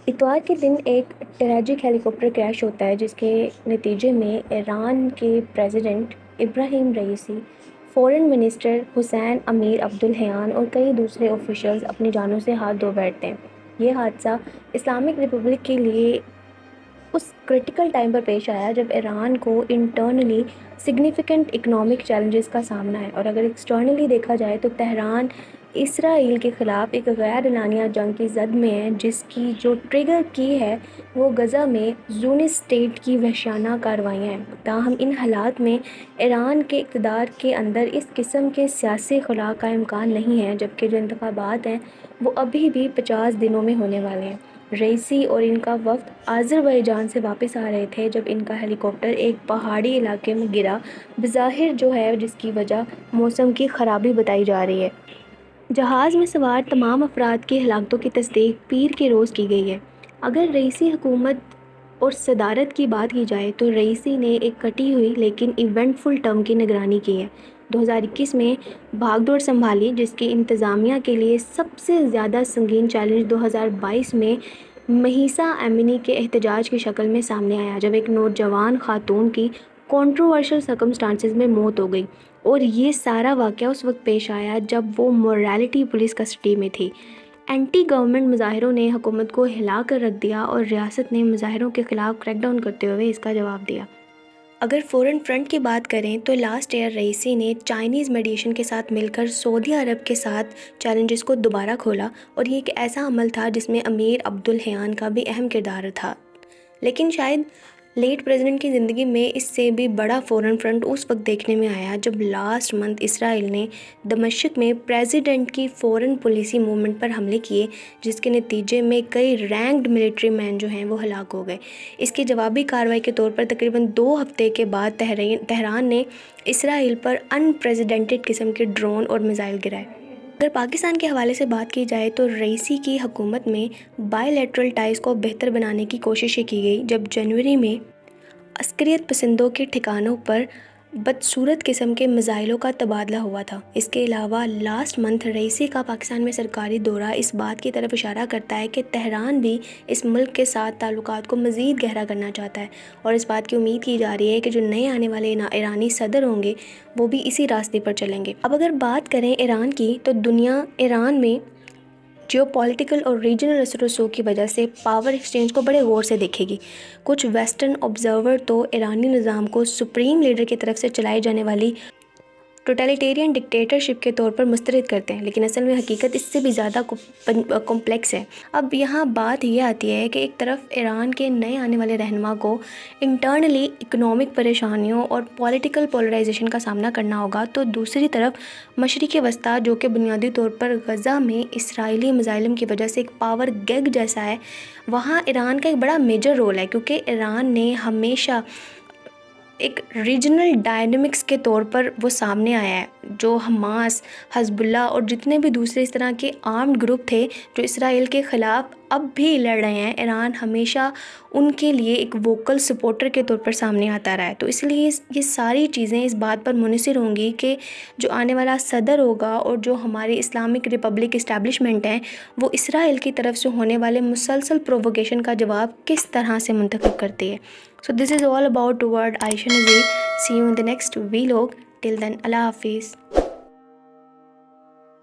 اتوار کے دن ایک ٹریجک ہیلی کاپٹر کریش ہوتا ہے جس کے نتیجے میں ایران کے پریزیڈنٹ ابراہیم رئیسی، فورن منسٹر حسین امیر عبداللہیان اور کئی دوسرے آفیشلز اپنی جانوں سے ہاتھ دھو بیٹھتے ہیں۔ یہ حادثہ اسلامک ریپبلک کے لیے اس کرٹیکل ٹائم پر پیش آیا جب ایران کو انٹرنلی سگنیفیکنٹ اکنامک چیلنجز کا سامنا ہے، اور اگر ایکسٹرنلی دیکھا جائے تو تہران اسرائیل کے خلاف ایک غیر اعلانیہ جنگ کی زد میں ہے جس کی جو ٹریگر کی ہے وہ غزہ میں زیونسٹ اسٹیٹ کی وحشیانہ کارروائیاں ہیں۔ تاہم ان حالات میں ایران کے اقتدار کے اندر اس قسم کے سیاسی خلا کا امکان نہیں ہے، جبکہ جو انتخابات ہیں وہ ابھی بھی 50 دنوں میں ہونے والے ہیں۔ رئیسی اور ان کا وفد آذربائیجان سے واپس آ رہے تھے جب ان کا ہیلی کاپٹر ایک پہاڑی علاقے میں گرا، بظاہر جو ہے جس کی وجہ موسم کی خرابی بتائی جا رہی ہے۔ جہاز میں سوار تمام افراد کی ہلاکتوں کی تصدیق پیر کے روز کی گئی ہے۔ اگر رئیسی حکومت اور صدارت کی بات کی جائے تو رئیسی نے ایک کٹی ہوئی لیکن ایونٹ فل ٹرم کی نگرانی کی ہے۔ 2021 میں بھاگ دوڑ سنبھالی، جس کی انتظامیہ کے لیے سب سے زیادہ سنگین چیلنج 2022 میں مہیسا ایمنی کے احتجاج کی شکل میں سامنے آیا جب ایک نوجوان خاتون کی کنٹروورشل سرکمسٹانسز میں موت ہو گئی، اور یہ سارا واقعہ اس وقت پیش آیا جب وہ مورالیٹی پولیس کسٹڈی میں تھی۔ اینٹی گورنمنٹ مظاہروں نے حکومت کو ہلا کر رکھ دیا اور ریاست نے مظاہروں کے خلاف کریک ڈاؤن کرتے ہوئے اس کا جواب دیا۔ اگر فورن فرنٹ کی بات کریں تو لاسٹ ایئر رئیسی نے چائنیز میڈیشن کے ساتھ مل کر سعودی عرب کے ساتھ چیلنجز کو دوبارہ کھولا، اور یہ ایک ایسا عمل تھا جس میں امیر عبداللہیان کا بھی اہم کردار تھا۔ لیکن شاید لیٹ پریزیڈنٹ کی زندگی میں اس سے بھی بڑا فورن فرنٹ اس وقت دیکھنے میں آیا جب لاسٹ منتھ اسرائیل نے دمشق میں پریزیڈنٹ کی فورن پالیسی موومنٹ پر حملے کیے، جس کے نتیجے میں کئی رینکڈ ملٹری مین جو ہیں وہ ہلاک ہو گئے۔ اس کی جوابی کارروائی کے طور پر تقریباً 2 ہفتے کے بعد تہران نے اسرائیل پر ان پریزیڈنٹڈ قسم کے ڈرون اور میزائل گرائے۔ اگر پاکستان کے حوالے سے بات کی جائے تو رئیسی کی حکومت میں بائی لیٹرل ٹائز کو بہتر بنانے کی کوششیں کی گئی جب جنوری میں عسکریت پسندوں کے ٹھکانوں پر بدصورت قسم کے میزائلوں کا تبادلہ ہوا تھا۔ اس کے علاوہ لاسٹ منتھ رئیسی کا پاکستان میں سرکاری دورہ اس بات کی طرف اشارہ کرتا ہے کہ تہران بھی اس ملک کے ساتھ تعلقات کو مزید گہرا کرنا چاہتا ہے، اور اس بات کی امید کی جا رہی ہے کہ جو نئے آنے والے ایرانی صدر ہوں گے وہ بھی اسی راستے پر چلیں گے۔ اب اگر بات کریں ایران کی تو دنیا ایران میں جیو پولیٹیکل اور ریجنل اثر و رسوخ کی وجہ سے پاور ایکسچینج کو بڑے غور سے دیکھے گی۔ کچھ ویسٹرن آبزرور تو ایرانی نظام کو سپریم لیڈر کی طرف سے چلائی جانے والی ٹوٹلیٹیرین ڈکٹیٹرشپ کے طور پر مسترد کرتے ہیں، لیکن اصل میں حقیقت اس سے بھی زیادہ کمپلیکس ہے۔ اب یہاں بات یہ آتی ہے کہ ایک طرف ایران کے نئے آنے والے رہنما کو انٹرنلی اکنامک پریشانیوں اور پولیٹیکل پولرائزیشن کا سامنا کرنا ہوگا، تو دوسری طرف مشرق وسطیٰ جو کہ بنیادی طور پر غزہ میں اسرائیلی مظالم کی وجہ سے ایک پاور گیگ جیسا ہے، وہاں ایران کا ایک بڑا میجر رول ہے، کیونکہ ایران نے ہمیشہ ایک ریجنل ڈائنمکس کے طور پر وہ سامنے آیا ہے۔ جو حماس، حزب اللہ اور جتنے بھی دوسرے اس طرح کے آرمڈ گروپ تھے جو اسرائیل کے خلاف اب بھی لڑ رہے ہیں، ایران ہمیشہ ان کے لیے ایک ووکل سپورٹر کے طور پر سامنے آتا رہا ہے۔ تو اس لیے یہ ساری چیزیں اس بات پر منحصر ہوں گی کہ جو آنے والا صدر ہوگا اور جو ہماری اسلامک ریپبلک اسٹیبلشمنٹ ہیں وہ اسرائیل کی طرف سے ہونے والے مسلسل پروووکیشن کا جواب کس طرح سے منتخب کرتی ہے۔ So this is all about toward Aisha Nazir. See you in the next vlog. Till then, Allah Hafiz.